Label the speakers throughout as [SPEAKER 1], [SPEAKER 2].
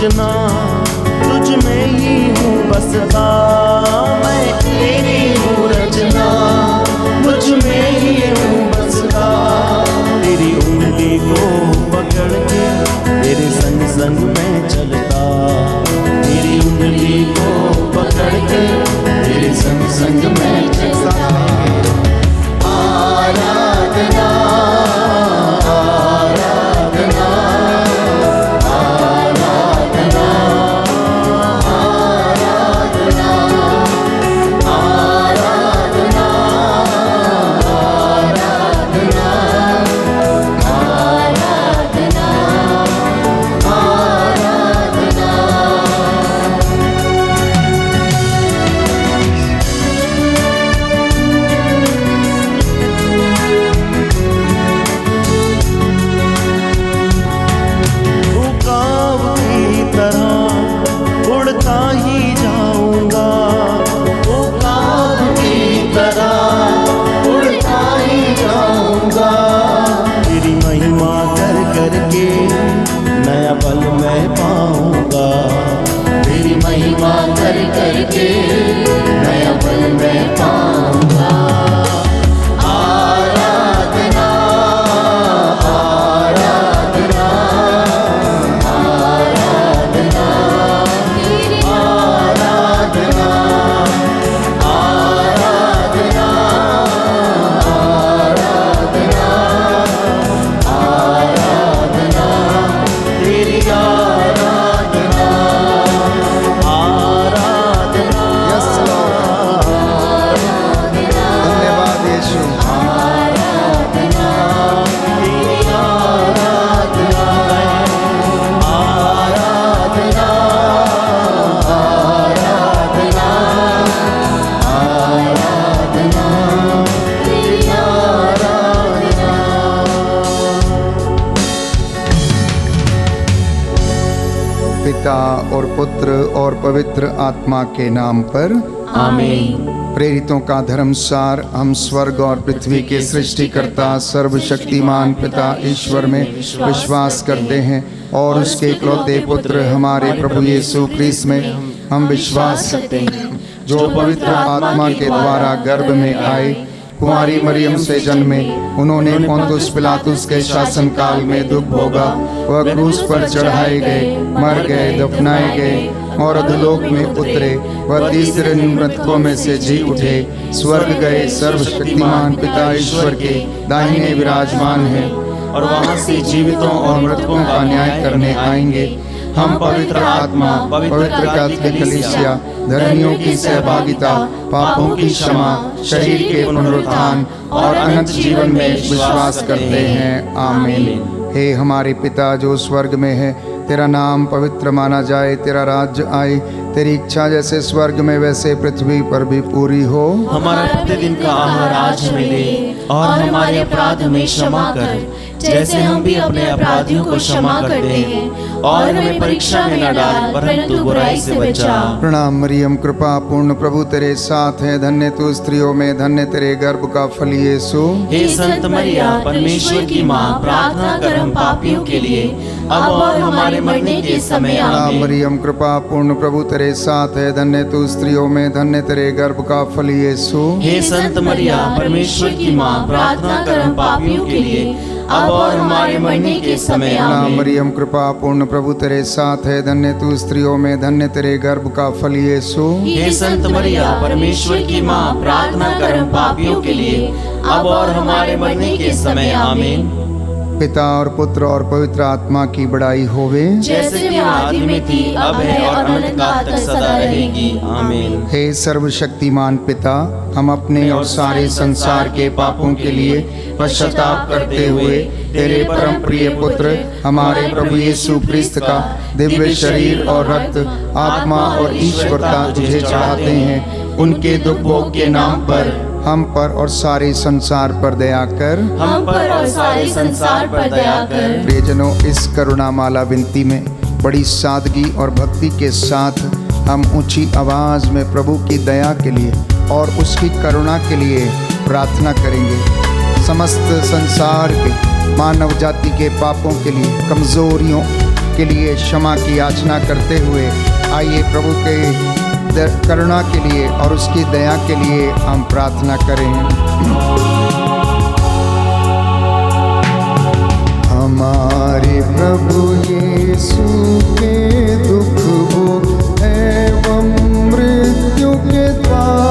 [SPEAKER 1] रचना, तुझ में ही हूँ बसता। मैं तेरी हूँ रचना, तुझ में ही हूँ बसता। तेरी उंगली को पकड़ के तेरे संग संग मैं चलता। तेरी उंगली को पकड़ के तेरे संग संग मैं चलता। आराधना आराधना आराधना आराधना आराधना
[SPEAKER 2] पिता और पुत्र और पवित्र आत्मा के नाम पर
[SPEAKER 1] आमीन।
[SPEAKER 2] प्रेरितों का धर्मसार। हम स्वर्ग और पृथ्वी के सृष्टिकर्ता सर्वशक्तिमान पिता ईश्वर में विश्वास करते हैं और उसके इकलौते पुत्र हमारे प्रभु यीशु ख्रीस्त में हम विश्वास करते हैं, जो पवित्र आत्मा के द्वारा गर्भ में आए, कुंवारी मरियम से जन्मे। उन्होंने पोंतुस पिलातुस के शासन काल में दुख भोगा, वह क्रूस पर चढ़ाए गए, मर गए, दफनाए गए और अधोलोक में उतरे। वह तीसरे दिन मृतकों में से जी उठे, स्वर्ग गए, सर्वशक्तिमान पिता ईश्वर के दाहिने विराजमान है और वहां से जीवितों और मृतकों का न्याय करने आएंगे। हम पवित्र आत्मा, पवित्र कैथोलिक कलीसिया, धर्मियों की सहभागिता, पापों की क्षमा, शरीर के पुनरुत्थान और अनंत जीवन में विश्वास करते हैं। आमीन। हे हमारे पिता जो स्वर्ग में है, तेरा नाम पवित्र माना जाए, तेरा राज्य आए, तेरी इच्छा जैसे स्वर्ग में वैसे पृथ्वी पर भी पूरी हो।
[SPEAKER 1] हमारा प्रतिदिन का आहार आज हमें दे और हमारे अपराध हमें क्षमा कर, जैसे हम भी अपने अपराधियों को क्षमा करते हैं, और हमें परीक्षा में न डाल परंतु बुराई से बचा।
[SPEAKER 2] प्रणाम मरियम, कृपा पूर्ण प्रभु तेरे साथ है, धन्य तू स्त्रियों में, धन्य तेरे गर्भ का फल यीशु।
[SPEAKER 1] हे संत मरिया परमेश्वर की माँ, प्रार्थना कर हम पापियों के लिए अब और हमारे मरने के समय आमीन।
[SPEAKER 2] मरियम, कृपा पूर्ण प्रभु तेरे साथ है, धन्य तू स्त्रियों में, धन्य तेरे गर्भ का फल यीशु।
[SPEAKER 1] हे संत मरिया परमेश्वर की माँ, प्रार्थना कर हम पापियों के लिए अब और हमारे मरने के समय आमीन।
[SPEAKER 2] मरियम, कृपा पूर्ण प्रभु तेरे साथ है, धन्य तू स्त्रियों में, धन्य तेरे गर्भ का फल यीशु।
[SPEAKER 1] हे संत मरिया परमेश्वर की माँ, प्रार्थना कर हम पापियों के लिए अब और हमारे मरने के समय आमीन।
[SPEAKER 2] पिता और पुत्र और पवित्र आत्मा की बड़ाई होवे,
[SPEAKER 1] जैसे कि आदि में थी, अब है और अनंत काल तक सदा रहेगी। आमीन।
[SPEAKER 2] हे सर्वशक्तिमान पिता, हम अपने और सारे संसार के पापों के लिए पश्चाताप करते हुए तेरे परम प्रिय पुत्र हमारे प्रभु यीशु ख्रीस्त का दिव्य शरीर और रक्त, आत्मा और ईश्वरता तुझे चढ़ाते हैं। उनके दुख भोग के नाम पर हम पर और सारे संसार पर दया कर।
[SPEAKER 1] हम पर और सारे संसार पर दया कर।
[SPEAKER 2] प्रियजनों, इस करुणामाला विनती में बड़ी सादगी और भक्ति के साथ हम ऊंची आवाज में प्रभु की दया के लिए और उसकी करुणा के लिए प्रार्थना करेंगे। समस्त संसार के मानव जाति के पापों के लिए, कमजोरियों के लिए क्षमा की याचना करते हुए आइए प्रभु के करुणा के लिए और उसकी दया के लिए हम प्रार्थना करें। हमारे प्रभु यीशु के दुख भोग एवं मृत्यु के द्वारा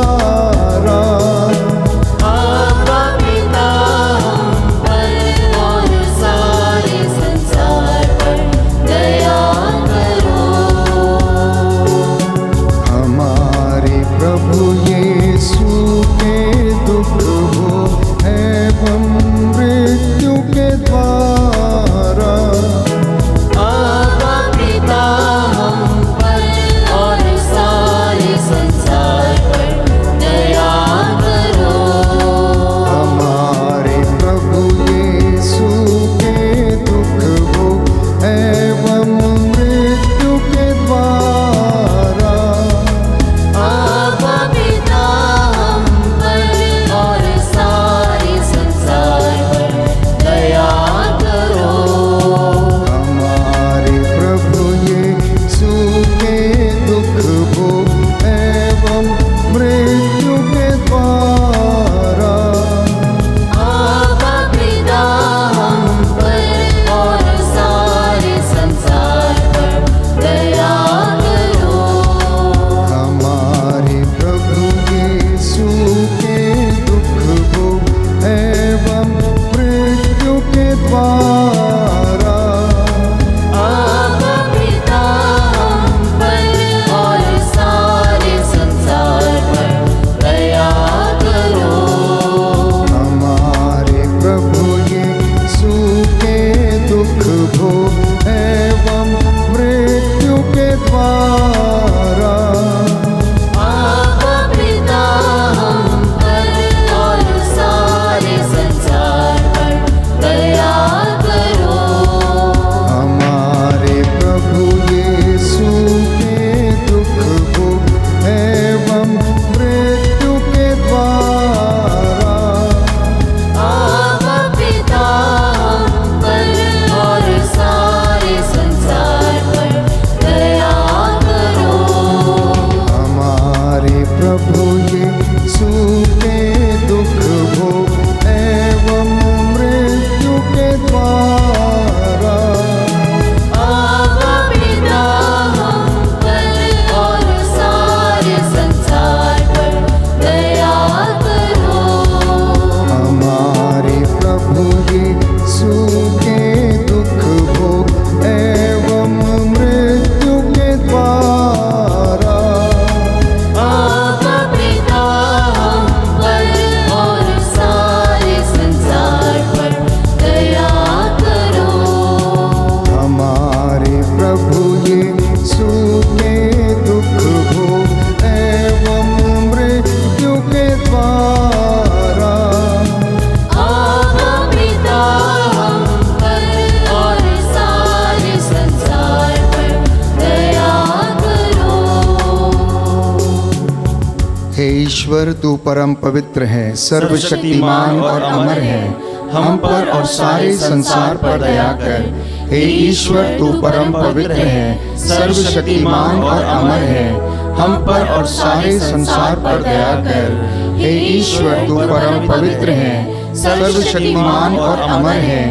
[SPEAKER 2] ईश्वर तू परम पवित्र है, सर्वशक्तिमान और अमर है, हम पर और सारे संसार पर दया कर। हे ईश्वर तू परम पवित्र है, सर्वशक्तिमान और अमर है, हम पर और सारे संसार पर दया कर। हे ईश्वर तू परम पवित्र है, सर्वशक्तिमान और अमर है,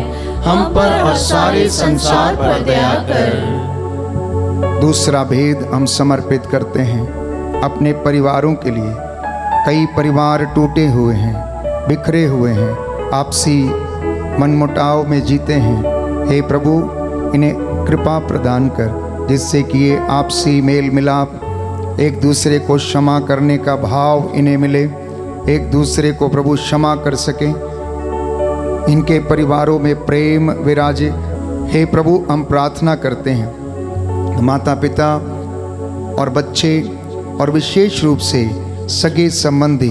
[SPEAKER 2] हम पर और सारे संसार पर दया कर। दूसरा भेद हम समर्पित करते हैं अपने परिवारों के लिए। कई परिवार टूटे हुए हैं, बिखरे हुए हैं, आपसी मनमुटाव में जीते हैं। हे प्रभु, इन्हें कृपा प्रदान कर जिससे कि ये आपसी मेल मिलाप, एक दूसरे को क्षमा करने का भाव इन्हें मिले, एक दूसरे को प्रभु क्षमा कर सकें, इनके परिवारों में प्रेम विराजे। हे प्रभु, हम प्रार्थना करते हैं माता पिता और बच्चे और विशेष रूप से सगे संबंधी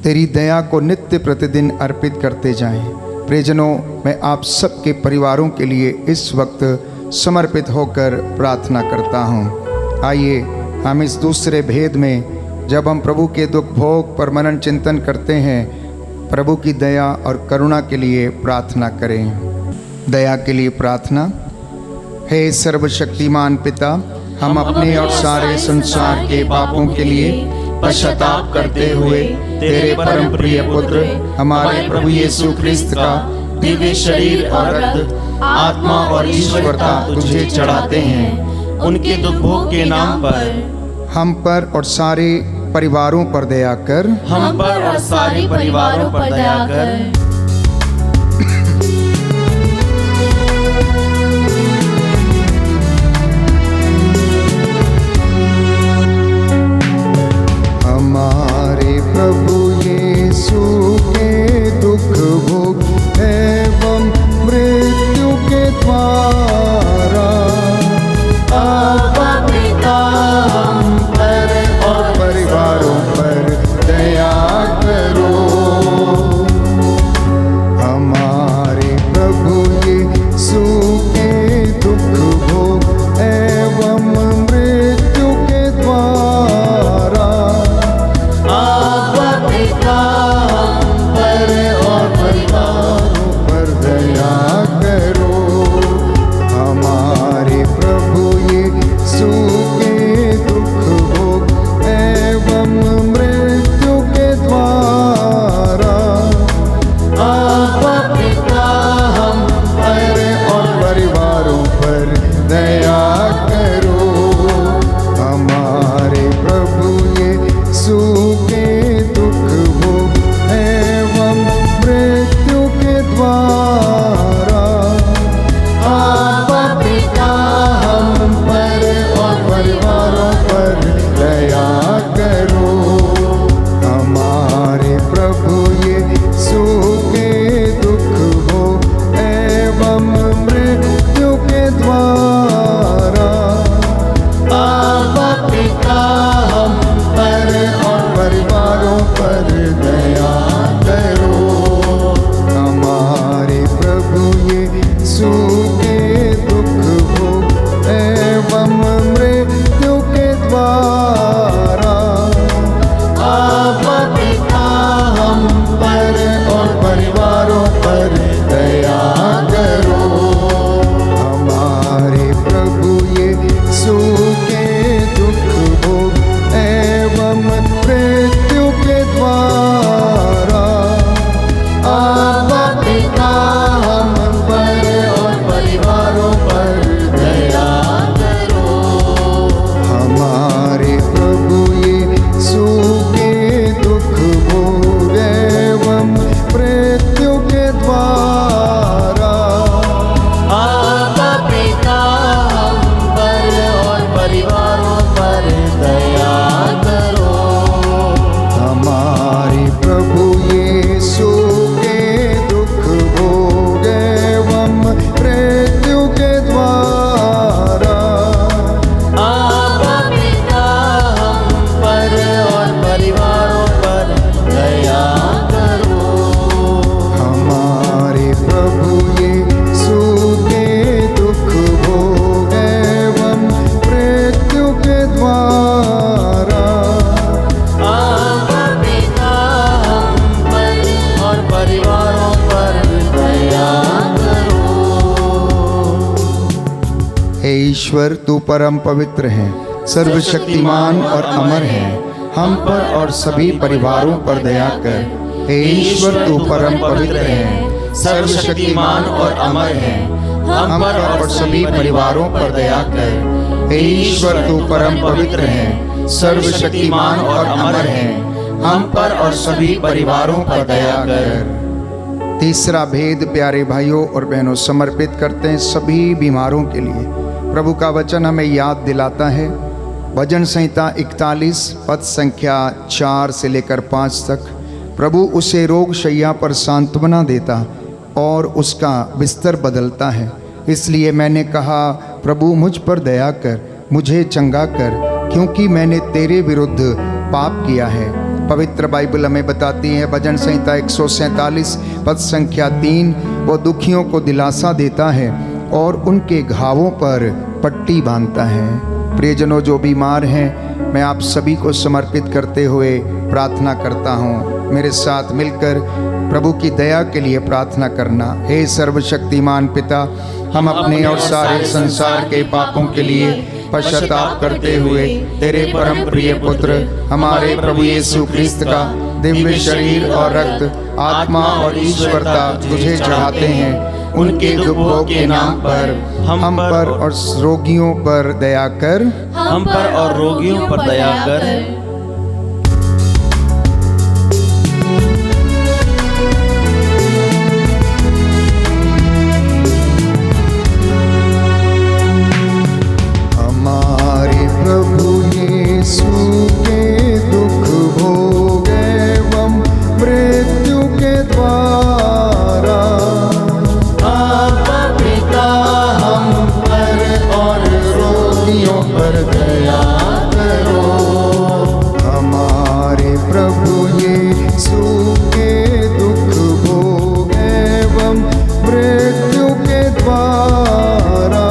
[SPEAKER 2] तेरी दया को नित्य प्रतिदिन अर्पित करते जाएं। प्रियजनों, मैं आप सबके परिवारों के लिए इस वक्त समर्पित होकर प्रार्थना करता हूँ। आइए हम इस दूसरे भेद में, जब हम प्रभु के दुख भोग पर मनन चिंतन करते हैं, प्रभु की दया और करुणा के लिए प्रार्थना करें। दया के लिए प्रार्थना। हे सर्वशक्तिमान पिता, हम अपने और सारे संसार के पापों के लिए पश्चाताप करते हुए तेरे परम प्रिय पुत्र हमारे प्रभु यीशु ख्रिस्त का दिव्य शरीर और रक्त, आत्मा और ईश्वरता तुझे चढ़ाते हैं।
[SPEAKER 1] उनके दुख भोग के नाम पर
[SPEAKER 2] हम पर और सारे परिवारों पर दया कर।
[SPEAKER 1] हम पर और सारे परिवारों पर दया कर।
[SPEAKER 2] हमारे प्रभु यीशु के दुख भोग एवं मृत्यु के द्वारा
[SPEAKER 1] अब पिता हम पर और
[SPEAKER 2] परिवारों पर दया करो। हमारे प्रभु यीशु के दुख भोग एवं मृत्यु के द्वारा
[SPEAKER 1] अब पिता हम पर और परिवारों
[SPEAKER 2] पर दया करो। हमारे प्रभु यीशु के दुख भोग एवं मृत्यु के द्वारा
[SPEAKER 1] अब पिता हम पर
[SPEAKER 2] और परिवारों पर दया करो। हमारे प्रभु यीशु के दुख भोग एवं मृत्यु के द्वारा
[SPEAKER 1] अब पिता हम पर
[SPEAKER 2] और परिवारों पर दया करो। हमारे प्रभु यीशु के दुख भोग एवं मृत्यु के द्वारा
[SPEAKER 1] अब पिता हम पर
[SPEAKER 2] और परिवारों पर दया करो। हमारे प्रभु यीशु के दुख भोग एवं मृत्यु के द्वारा
[SPEAKER 1] अब पिता हम पर
[SPEAKER 2] और परिवारों पर दया करो। हमारे प्रभु यीशु के दुख भोग एवं मृत्यु के द्वारा
[SPEAKER 1] अब पिता हम पर और परिवारों पर दया करो।
[SPEAKER 2] हमारे प्रभु यीशु के दुख भोग एवं मृत्यु के द्वारा
[SPEAKER 1] अब पिता हम पर और परिवारों पर दया करो।
[SPEAKER 2] हमारे प्रभु यीशु के दुख भोग एवं मृत्यु के द्वारा
[SPEAKER 1] अब पिता हम पर और परिवारों पर दया करो।
[SPEAKER 2] हमारे प्रभु यीशु के दुख भोग एवं मृत्यु के द्वारा
[SPEAKER 1] अब पिता हम पर और परिवारों पर दया करो।
[SPEAKER 2] हे ईश्वर, तू परम पवित्र है, सर्वशक्तिमान और अमर है। हम पर और सभी परिवारों पर दया कर। हे ईश्वर, तू परम पवित्र है, सर्वशक्तिमान और अमर है। हम पर और सभी परिवारों पर दया कर। हे ईश्वर, तू परम पवित्र है, सर्वशक्तिमान और अमर है। हम पर और सभी परिवारों पर दया कर। तीसरा भेद प्यारे भाइयों और बहनों समर्पित करते हैं सभी बीमारों के लिए। प्रभु का वचन हमें याद दिलाता है, भजन संहिता 41 पद संख्या 4 से लेकर 5 तक, प्रभु उसे रोग शैया पर सांत्वना देता और उसका बिस्तर बदलता है। इसलिए मैंने कहा, प्रभु मुझ पर दया कर, मुझे चंगा कर, क्योंकि मैंने तेरे विरुद्ध पाप किया है। पवित्र बाइबल हमें बताती है, भजन संहिता 147 पद संख्या 3, वो दुखियों को दिलासा देता है और उनके घावों पर पट्टी बांधता है। प्रियजनों, जो बीमार हैं, मैं आप सभी को समर्पित करते हुए प्रार्थना करता हूँ। मेरे साथ मिलकर प्रभु की दया के लिए प्रार्थना करना। हे सर्वशक्तिमान पिता, हम अपने और सारे संसार के पापों के लिए पश्चाताप करते हुए तेरे परम प्रिय पुत्र हमारे प्रभु यीशु ख्रिस्त का दिव्य शरीर और रक्त, आत्मा और ईश्वरता तुझे चढ़ाते हैं। उनके दुखों के नाम पर हम पर और रोगियों पर दया कर।
[SPEAKER 1] हम पर और रोगियों पर दया कर।
[SPEAKER 2] हमारे प्रभु यीशु के दुख भोगे एवं मृत्यु के द्वारा आपका पिता हम पर और रोगियों पर दया करो। हमारे प्रभु यीशु के दुख भोगे एवं मृत्यु के द्वारा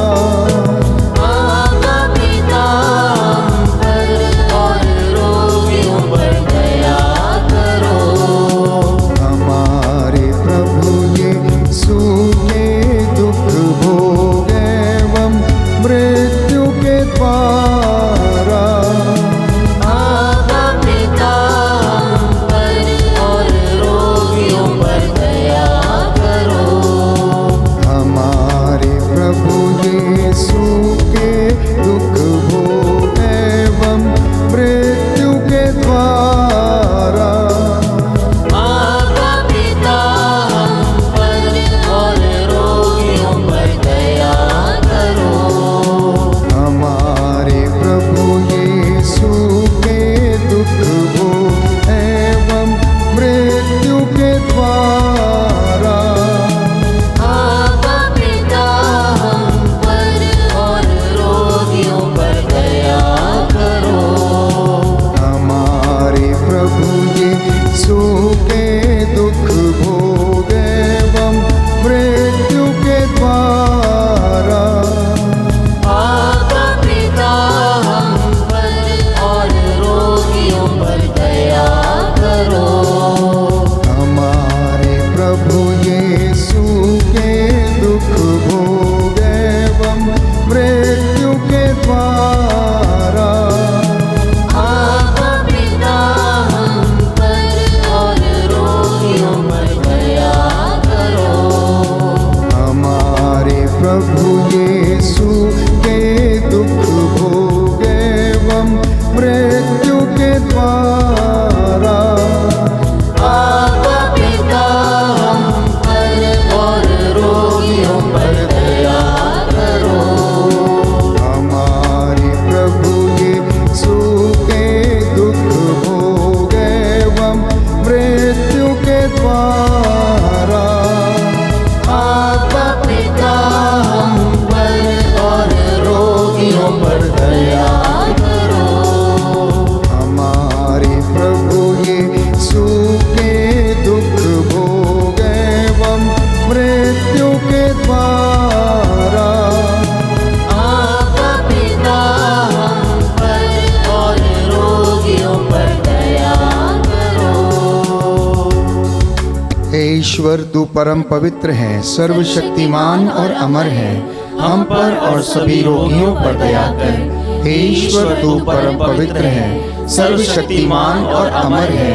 [SPEAKER 2] ईश्वर तू परम पवित्र है, सर्वशक्तिमान और अमर है। हम पर और सभी रोगियों पर दया कर। हे ईश्वर तू परम पवित्र है, सर्वशक्तिमान और अमर है।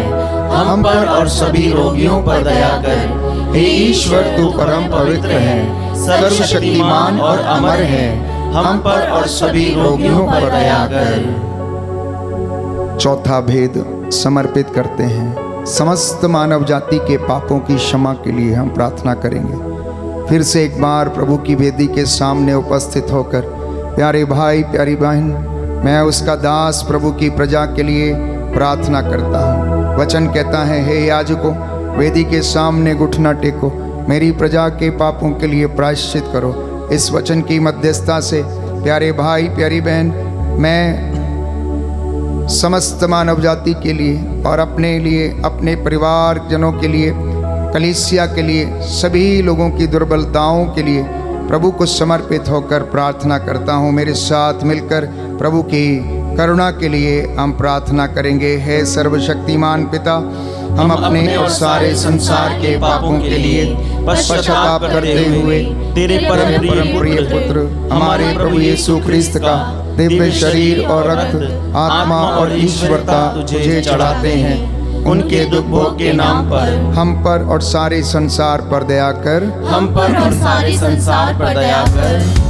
[SPEAKER 2] हम पर और सभी रोगियों पर दया कर। हे ईश्वर तू परम पवित्र है, सर्वशक्तिमान और अमर है। हम पर और सभी रोगियों पर दया कर। चौथा भेद समर्पित करते हैं। समस्त मानव जाति के पापों की क्षमा के लिए हम प्रार्थना करेंगे। फिर से एक बार प्रभु की वेदी के सामने उपस्थित होकर प्यारे भाई प्यारी बहन, मैं उसका दास प्रभु की प्रजा के लिए प्रार्थना करता हूँ। वचन कहता है, हे याजकों, वेदी के सामने घुटना टेको, मेरी प्रजा के पापों के लिए प्रायश्चित करो। इस वचन की मध्यस्थता से प्यारे भाई प्यारी बहन, मैं समस्त मानव जाति के लिए और अपने लिए, अपने परिवार जनों के लिए, कलीसिया के लिए, सभी लोगों की दुर्बलताओं के लिए प्रभु को समर्पित होकर प्रार्थना करता हूँ। मेरे साथ मिलकर प्रभु की करुणा के लिए हम प्रार्थना करेंगे। हे सर्वशक्तिमान पिता, हम अपने और सारे संसार के पापों के लिए पश्चाताप करते हुए
[SPEAKER 1] तेरे परम प्रिय पुत्र
[SPEAKER 2] हमारे प्रभु यीशु क्रिस्त का दिव्य शरीर और रक्त, आत्मा और ईश्वरता तुझे चढ़ाते हैं।
[SPEAKER 1] उनके दुख भोग के नाम पर
[SPEAKER 2] हम पर और सारे संसार पर दया कर,
[SPEAKER 1] हम पर और सारे संसार पर दया कर।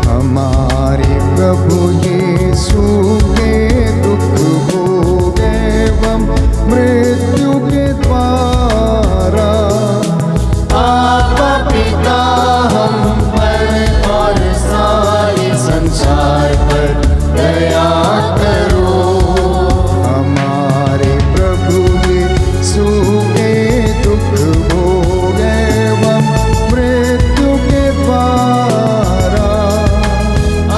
[SPEAKER 2] हमारे प्रभु यीशु के दुख भोग एवं मृत्यु के द्वारा
[SPEAKER 1] आपका पिता हम पर और सारे संसार पर दया करो।
[SPEAKER 2] हमारे प्रभु यीशु के दुख भोग एवं मृत्यु के द्वारा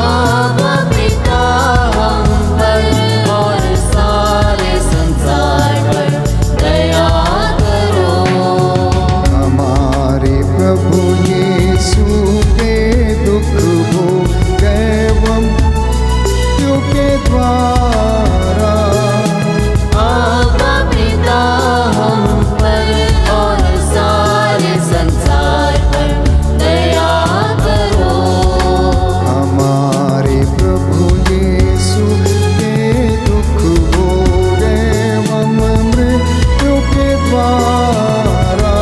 [SPEAKER 1] आपका पिता हम पर और सारे संसार पर दया करो।
[SPEAKER 2] हमारे प्रभु यीशु के दुख भोग एवं मृत्यु के द्वारा
[SPEAKER 1] आपका पिता हम पर और सारे संसार पर दया करो।
[SPEAKER 2] हमारे प्रभु यीशु के दुख भोग एवं मृत्यु के द्वारा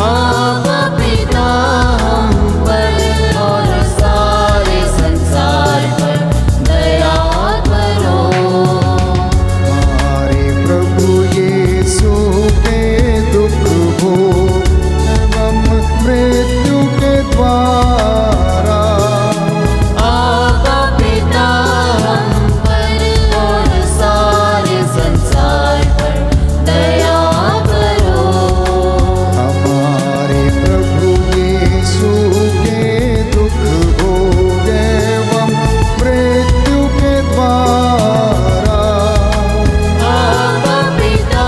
[SPEAKER 1] आपका पिता हम पर और सारे संसार पर दया करो।
[SPEAKER 2] हमारे प्रभु यीशु के दुख भोग एवं मृत्यु के द्वारा
[SPEAKER 1] आपका पिता हम पर और सारे संसार पर दया करो।
[SPEAKER 2] हमारे प्रभु यीशु के दुख भोग एवं मृत्यु के द्वारा
[SPEAKER 1] आपका पिता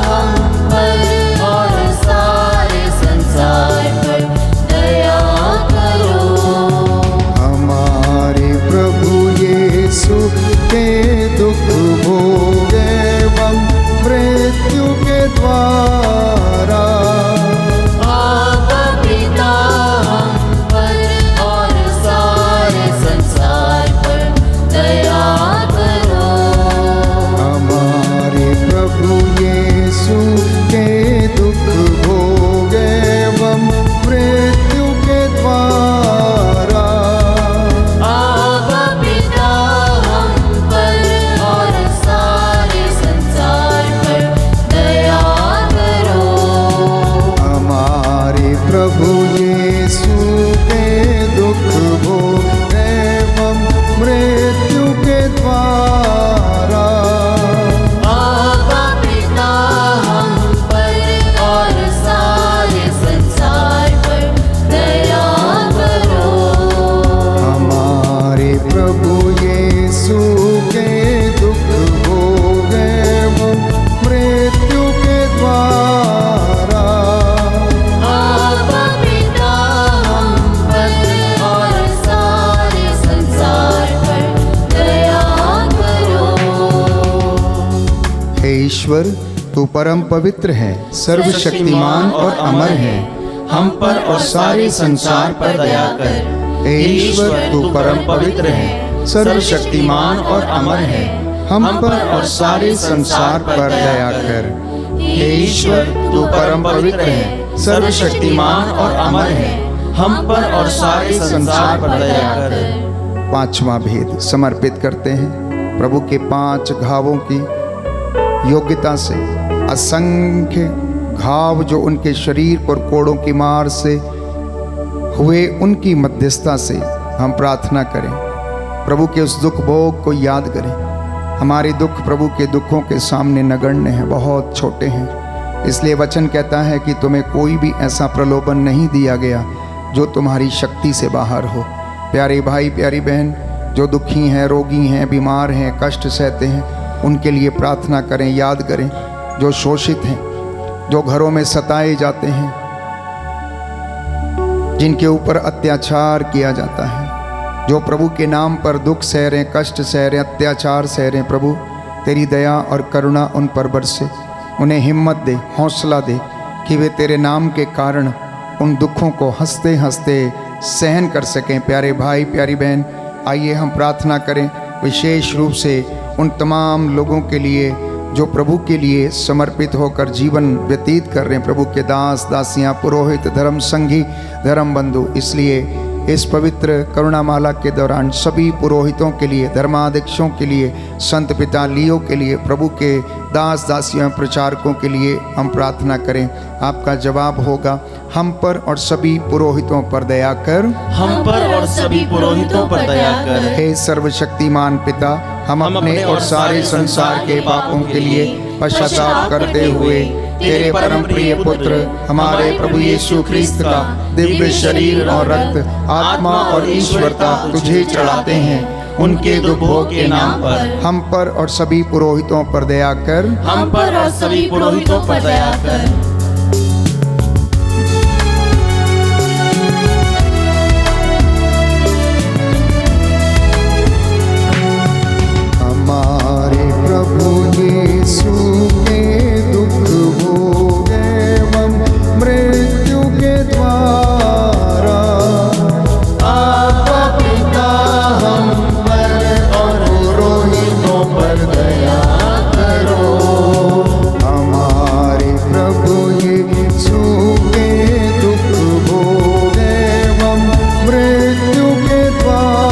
[SPEAKER 1] हम पर और सारे संसार पर दया करो।
[SPEAKER 2] हमारे प्रभु यीशु के दुख भोग एवं मृत्यु के द्वारा
[SPEAKER 1] आपका पिता हम पर और सारे संसार पर दया करो।
[SPEAKER 2] हमारे प्रभु यीशु के दुख भोग एवं मृत्यु के द्वारा
[SPEAKER 1] आपका पिता हम पर और सारे संसार पर दया करो।
[SPEAKER 2] हमारे प्रभु यीशु के दुख भोग एवं मृत्यु के द्वारा
[SPEAKER 1] आपका पिता हम पर और सारे संसार पर दया करो।
[SPEAKER 2] हमारे प्रभु यीशु के दुख भोग एवं मृत्यु के द्वारा
[SPEAKER 1] आपका पिता हम पर और सारे संसार पर दया करो।
[SPEAKER 2] हे ईश्वर, तू परम पवित्र है, सर्वशक्तिमान और अमर है।
[SPEAKER 1] हम पर और सारे संसार पर दया कर।
[SPEAKER 2] हे ईश्वर, तू परम पवित्र है, सर्वशक्तिमान और अमर है। हम पर और सारे संसार पर दया कर।
[SPEAKER 1] हे ईश्वर तू परम पवित्र है, सर्वशक्तिमान और अमर है। हम पर और सारे संसार पर दया कर।
[SPEAKER 2] पांचवा भेद समर्पित करते हैं। प्रभु के 5 घावों की योग्यता से असंख्य घाव जो उनके शरीर पर कोड़ों की मार से हुए, उनकी मध्यस्थता से हम प्रार्थना करें। प्रभु के उस दुख भोग को याद करें। हमारे दुख प्रभु के दुखों के सामने नगण्य हैं, बहुत छोटे हैं। इसलिए वचन कहता है कि तुम्हें कोई भी ऐसा प्रलोभन नहीं दिया गया जो तुम्हारी शक्ति से बाहर हो। प्यारे भाई प्यारी बहन, जो दुखी हैं, रोगी हैं, बीमार हैं, कष्ट सहते हैं, उनके लिए प्रार्थना करें, याद करें। जो शोषित हैं, जो घरों में सताए जाते हैं, जिनके ऊपर अत्याचार किया जाता है, जो प्रभु के नाम पर दुख सह रहे हैं, कष्ट सह रहे हैं, अत्याचार सह रहे हैं, प्रभु तेरी दया और करुणा उन पर बरसे, उन्हें हिम्मत दे, हौसला दे कि वे तेरे नाम के कारण उन दुखों को हंसते हंसते सहन कर सकें। प्यारे भाई, प्यारी बहन, आइए हम प्रार्थना करें विशेष रूप से उन तमाम लोगों के लिए जो प्रभु के लिए समर्पित होकर जीवन व्यतीत कर रहे हैं, प्रभु के दास दासियां, पुरोहित, धर्म संगी, धर्म बंधु। इसलिए इस पवित्र करुणामाला के दौरान सभी पुरोहितों के लिए, धर्माध्यक्षों के लिए, संत पिता लियो के लिए, प्रभु के दास दासियों, प्रचारकों के लिए हम प्रार्थना करें। आपका जवाब होगा, हम पर और सभी पुरोहितों पर दया कर,
[SPEAKER 1] हम पर और सभी पुरोहितों पर दया कर।
[SPEAKER 2] हे सर्वशक्तिमान पिता, हम अपने और सारे संसार के पापों के लिए पश्चाताप करते हुए तेरे परम प्रिय पुत्र हमारे प्रभु यीशु ख्रिस्त का दिव्य शरीर और रक्त, आत्मा और ईश्वरता तुझे चढ़ाते हैं। उनके दुखों के नाम पर हम पर और सभी पुरोहितों पर दया कर,
[SPEAKER 1] हम पर और सभी पुरोहितों पर दया कर।
[SPEAKER 2] हमारे प्रभु यीशु के दुख भोगे एवं मृत्यु के द्वारा आपका पिता हम पर और पुरोहितों पर दया करो। हमारे प्रभु यीशु के दुख भोगे एवं मृत्यु के द्वारा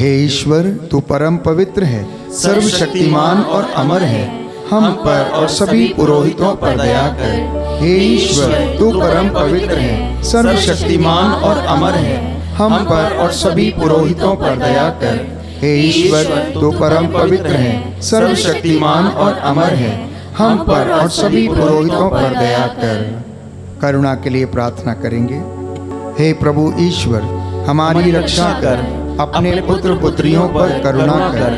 [SPEAKER 2] ईश्वर तू परम पवित्र है, सर्वशक्तिमान और अमर है, हम पर और सभी पुरोहितों पर दया कर। हे ईश्वर तू परम पवित्र है, सर्वशक्तिमान और अमर है, हम पर और सभी पुरोहितों पर दया कर। हे ईश्वर तू परम पवित्र है, सर्वशक्तिमान और अमर है, हम पर और सभी पुरोहितों पर दया कर। करुणा के लिए प्रार्थना करेंगे। हे प्रभु ईश्वर, हमारी रक्षा कर, अपने पुत्र पुत्रियों पर करुणा कर,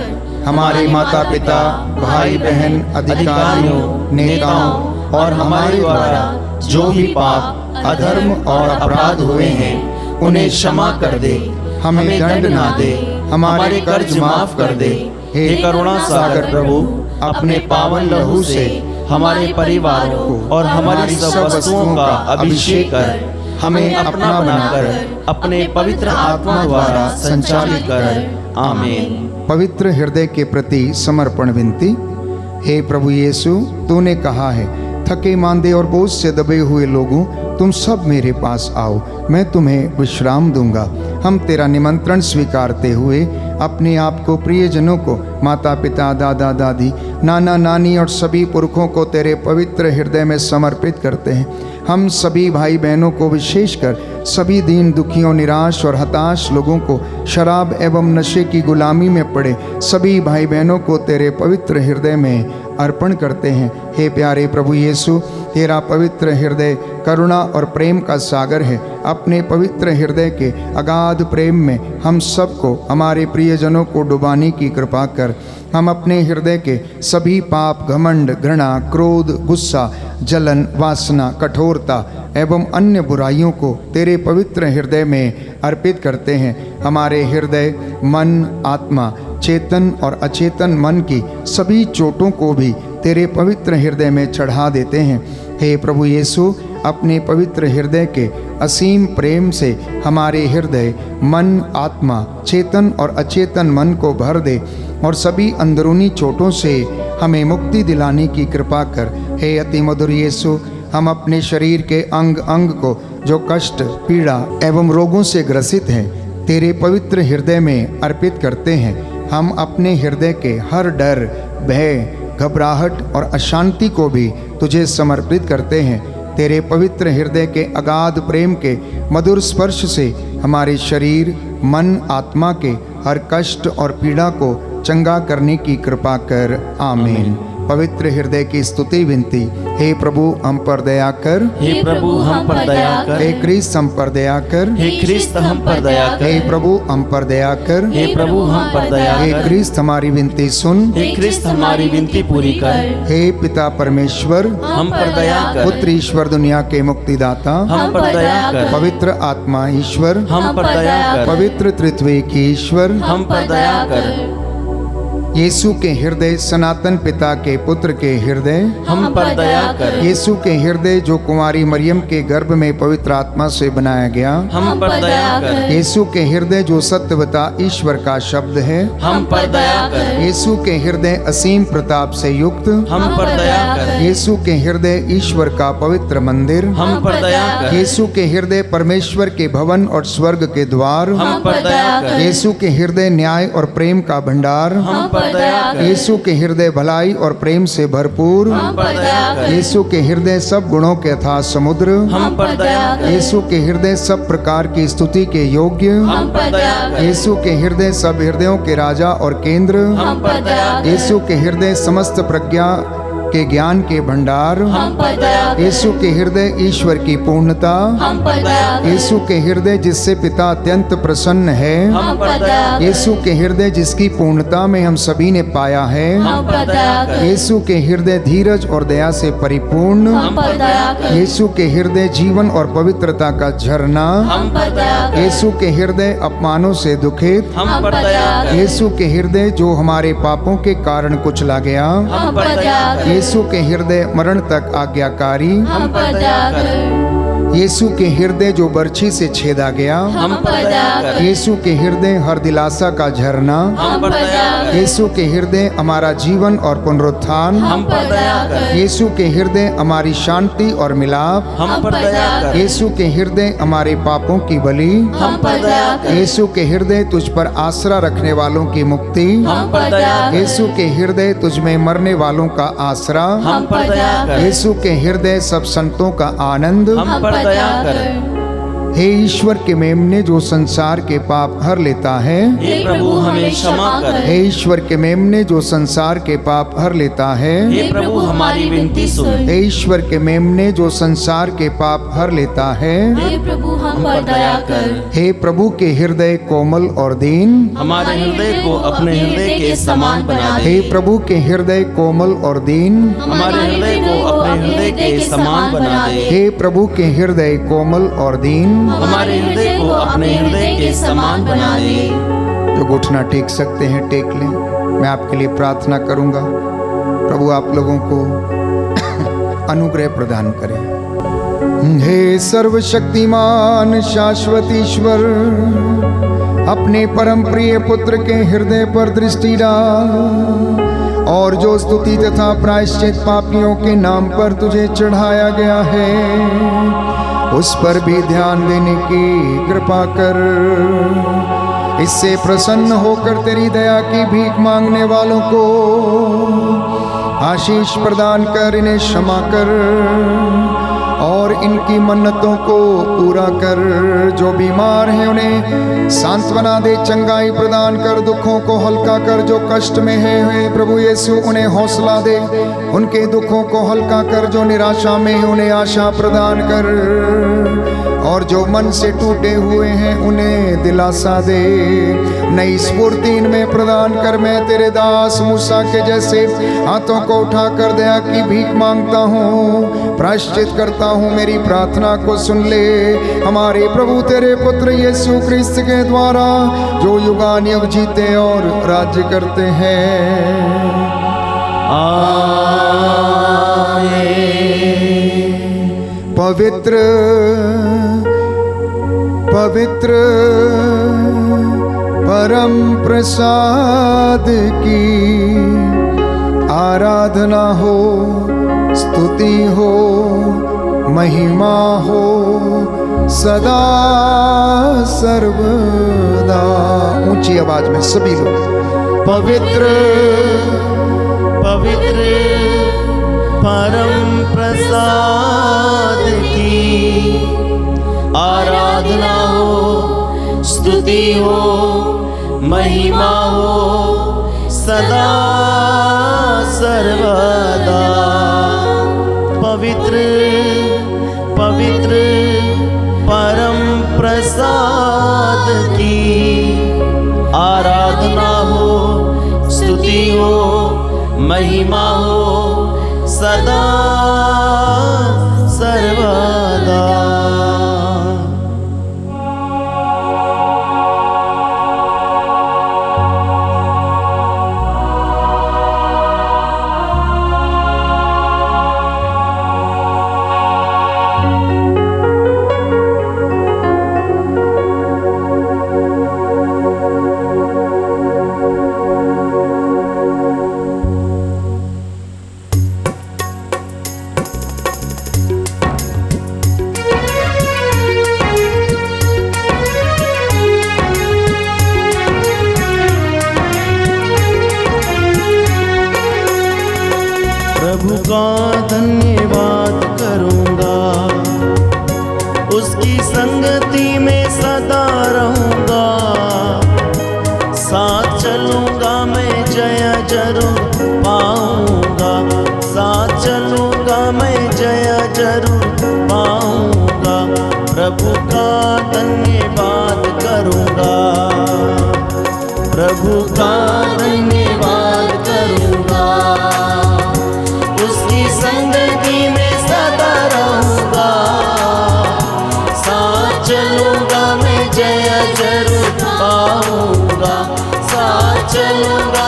[SPEAKER 2] हमारे माता पिता, भाई बहन, अधिकारियों, नेताओं और हमारे द्वारा जो भी पाप, अधर्म और अपराध हुए हैं उन्हें क्षमा कर दे, हमें दंड ना दे, हमारे कर्ज माफ कर दे। हे करुणा सागर प्रभु, अपने पावन लहू से हमारे परिवारों को और हमारी सब वस्तुओं का अभिषेक कर, हमें अपना बनाकर अपने पवित्र आत्मा द्वारा संचालित कर। आमीन। पवित्र हृदय के प्रति समर्पण विनती। हे प्रभु यीशु, तूने कहा है, थके मांदे और बोझ से दबे हुए लोगों, तुम सब मेरे पास आओ, मैं तुम्हें विश्राम दूंगा। हम तेरा निमंत्रण स्वीकारते हुए अपने आप को, प्रियजनों को, माता पिता, दादा दादी, नाना नानी और सभी पुरखों को तेरे पवित्र हृदय में समर्पित करते हैं। हम सभी भाई बहनों को, विशेषकर सभी दीन दुखियों, निराश और हताश लोगों को, शराब एवं नशे की गुलामी में पड़े सभी भाई बहनों को तेरे पवित्र हृदय में अर्पण करते हैं। हे प्यारे प्रभु यीशु, तेरा पवित्र हृदय करुणा और प्रेम का सागर है। अपने पवित्र हृदय के अगाध प्रेम में हम सबको, हमारे प्रियजनों को डुबाने की कृपा कर। हम अपने हृदय के सभी पाप, घमंड, घृणा, क्रोध, गुस्सा, जलन, वासना, कठोरता एवं अन्य बुराइयों को तेरे पवित्र हृदय में अर्पित करते हैं। हमारे हृदय, मन, आत्मा, चेतन और अचेतन मन की सभी चोटों को भी तेरे पवित्र हृदय में चढ़ा देते हैं। हे प्रभु यीशु, अपने पवित्र हृदय के असीम प्रेम से हमारे हृदय, मन, आत्मा, चेतन और अचेतन मन को भर दे और सभी अंदरूनी चोटों से हमें मुक्ति दिलाने की कृपा कर। हे अति मधुर यीशु, हम अपने शरीर के अंग अंग को जो कष्ट, पीड़ा एवं रोगों से ग्रसित हैं, तेरे पवित्र हृदय में अर्पित करते हैं। हम अपने हृदय के हर डर, भय, घबराहट और अशांति को भी तुझे समर्पित करते हैं। तेरे पवित्र हृदय के अगाध प्रेम के मधुर स्पर्श से हमारे शरीर, मन, आत्मा के हर कष्ट और पीड़ा को चंगा करने की कृपा कर। आमीन। पवित्र हृदय की स्तुति विनती। हे प्रभु हम पर दया कर,
[SPEAKER 1] हे प्रभु हम पर दया कर,
[SPEAKER 2] हे क्रिस्त हम पर दया कर,
[SPEAKER 1] हे क्रिस्त हम पर दया कर,
[SPEAKER 2] हे प्रभु हम पर दया कर,
[SPEAKER 1] हे प्रभु हम पर दया
[SPEAKER 2] हे
[SPEAKER 1] कर,
[SPEAKER 2] क्रिस्त हमारी विनती सुन,
[SPEAKER 1] हे क्रिस्त हमारी विनती पूरी कर।
[SPEAKER 2] हे पिता परमेश्वर,
[SPEAKER 1] हम पर दया कर,
[SPEAKER 2] पुत्र ईश्वर, दुनिया के मुक्तिदाता,
[SPEAKER 1] हम पर दया कर,
[SPEAKER 2] पवित्र आत्मा ईश्वर,
[SPEAKER 1] हम पर दया कर,
[SPEAKER 2] पवित्र त्रित्वैक ईश्वर,
[SPEAKER 1] हम पर दया कर।
[SPEAKER 2] यीशु के हृदय, सनातन पिता के पुत्र के हृदय,
[SPEAKER 1] हम पर दया कर।
[SPEAKER 2] यीशु के हृदय जो कुंवारी मरियम के गर्भ में पवित्र आत्मा से बनाया गया,
[SPEAKER 1] हम पर दया कर।
[SPEAKER 2] यीशु के हृदय जो सत्यवता ईश्वर का शब्द है,
[SPEAKER 1] हम पर दया कर।
[SPEAKER 2] यीशु के हृदय असीम प्रताप से युक्त,
[SPEAKER 1] हम पर दया कर।
[SPEAKER 2] यीशु के हृदय ईश्वर का पवित्र मंदिर,
[SPEAKER 1] हम पर दया कर।
[SPEAKER 2] यीशु के हृदय परमेश्वर के भवन और स्वर्ग के द्वार,
[SPEAKER 1] हम पर दया कर।
[SPEAKER 2] यीशु के हृदय न्याय और प्रेम का भंडार,
[SPEAKER 1] हम पर दया कर।
[SPEAKER 2] यीशु के हृदय भलाई और प्रेम से भरपूर,
[SPEAKER 1] हम पर दया कर।
[SPEAKER 2] यीशु के हृदय सब गुणों के अथाह समुद्र,
[SPEAKER 1] हम पर दया कर।
[SPEAKER 2] यीशु के हृदय सब प्रकार की स्तुति के योग्य,
[SPEAKER 1] हम पर दया कर।
[SPEAKER 2] यीशु के हृदय सब हृदयों के राजा और केंद्र,
[SPEAKER 1] हम पर दया कर।
[SPEAKER 2] यीशु के हृदय समस्त प्रज्ञा के ज्ञान के भंडार,
[SPEAKER 1] हम पर दया कर।
[SPEAKER 2] यीशु के हृदय ईश्वर की पूर्णता,
[SPEAKER 1] हम पर दया कर।
[SPEAKER 2] यीशु के हृदय जिससे पिता अत्यंत प्रसन्न है,
[SPEAKER 1] हम पर दया कर।
[SPEAKER 2] यीशु के हृदय जिसकी पूर्णता में हम सभी ने पाया है,
[SPEAKER 1] हम पर दया कर।
[SPEAKER 2] यीशु के हृदय धीरज और दया से परिपूर्ण,
[SPEAKER 1] हम पर दया कर।
[SPEAKER 2] यीशु के हृदय जीवन और पवित्रता का झरना,
[SPEAKER 1] हम पर दया कर।
[SPEAKER 2] यीशु के हृदय अपमानों से दुखित,
[SPEAKER 1] हम पर दया कर।
[SPEAKER 2] यीशु के हृदय जो हमारे पापों के कारण कुचला गया,
[SPEAKER 1] हम पर दया कर।
[SPEAKER 2] यीशु के हृदय मरण तक आज्ञाकारी,
[SPEAKER 1] हम पर दया कर।
[SPEAKER 2] यीशु के हृदय जो बर्छी से छेदा गया,
[SPEAKER 1] हम पर दया कर।
[SPEAKER 2] यीशु के हृदय हर दिलासा का झरना,
[SPEAKER 1] हम पर दया कर।
[SPEAKER 2] यीशु के हृदय हमारा जीवन और पुनरुत्थान,
[SPEAKER 1] हम पर दया कर।
[SPEAKER 2] यीशु के हृदय हमारी शांति और मिलाप,
[SPEAKER 1] हम पर दया कर।
[SPEAKER 2] यीशु के हृदय हमारे पापों की बलि,
[SPEAKER 1] हम पर दया कर।
[SPEAKER 2] यीशु के हृदय तुझ पर आसरा रखने वालों की मुक्ति,
[SPEAKER 1] हम पर दया कर।
[SPEAKER 2] यीशु के हृदय तुझ में मरने वालों का आसरा,
[SPEAKER 1] हम पर दया कर।
[SPEAKER 2] यीशु के हृदय सब संतों का आनंद,
[SPEAKER 1] हम पर दया कर।
[SPEAKER 2] हे ईश्वर के मेमने जो संसार के पाप हर लेता है,
[SPEAKER 1] हे प्रभु हमें क्षमा कर।
[SPEAKER 2] हे ईश्वर के मेमने जो संसार के पाप हर लेता है,
[SPEAKER 1] हे प्रभु हमारी विनती सुन।
[SPEAKER 2] हे ईश्वर के मेमने जो संसार के पाप हर लेता है,
[SPEAKER 3] हे प्रभु हम पर दया कर।
[SPEAKER 2] हे प्रभु के हृदय कोमल और दीन,
[SPEAKER 1] हमारे हृदय को अपने हृदय के समान बना दे।
[SPEAKER 2] हे प्रभु के हृदय कोमल और दीन,
[SPEAKER 1] हमारे हृदय को अपने हृदय के समान बना दे।
[SPEAKER 2] हे प्रभु के हृदय कोमल और दीन,
[SPEAKER 1] हमारे हृदय को अपने हृदय के समान बना दे।
[SPEAKER 2] जो घुटना टेक सकते हैं टेक लें। मैं आपके लिए प्रार्थना करूंगा। प्रभु आप लोगों को अनुग्रह प्रदान करें। हे सर्वशक्तिमान शाश्वत ईश्वर, अपने परम प्रिय पुत्र के हृदय पर दृष्टि डाल और जो स्तुति तथा प्रायश्चित पापियों के नाम पर तुझे चढ़ाया गया है उस पर भी ध्यान देने की कृपा कर। इससे प्रसन्न होकर तेरी दया की भीख मांगने वालों को आशीष प्रदान कर, इन्हें क्षमा कर और इनकी मन्नतों को पूरा कर। जो बीमार हैं उन्हें सांत्वना दे, चंगाई प्रदान कर, दुखों को हल्का कर। जो कष्ट में है प्रभु यीशु उन्हें हौसला दे, उनके दुखों को हल्का कर। जो निराशा में है उन्हें आशा प्रदान कर और जो मन से टूटे हुए हैं उन्हें दिलासा दे। नई स्फूर्ति इनमें प्रदान कर। मैं तेरे दास मूसा के जैसे हाथों को उठाकर दया की भीख मांगता हूँ, प्रायश्चित करता हूँ। मेरी प्रार्थना को सुन ले। हमारे प्रभु तेरे पुत्र यीशु क्रिस्त के द्वारा जो युगानुयुग जीते और राज्य करते हैं। पवित्र पवित्र परम प्रसाद की आराधना हो, स्तुति हो, महिमा हो सदा सर्वदा। ऊंची आवाज में सभी लोग पवित्र
[SPEAKER 1] पवित्र परम प्रसाद की आराधना हो, स्तुति हो, महिमा हो सदा सर्वदा। पवित्र पवित्र परम प्रसाद की आराधना हो, स्तुति हो, महिमा हो सदा सर्वदा। प्रभु का धन्यवाद करूंगा, उसकी संगति में सदा रहूंगा। साथ चलूंगा मैं जय जरूर पाऊंगा, साथ चलूंगा मैं जय जरूर पाऊंगा। प्रभु का धन्यवाद करूंगा, प्रभु का धन्यवाद करूंगा। संगति में सदा रहूंगा, साथ चलूंगा मैं जय जरूर पाऊंगा, साथ चलूंगा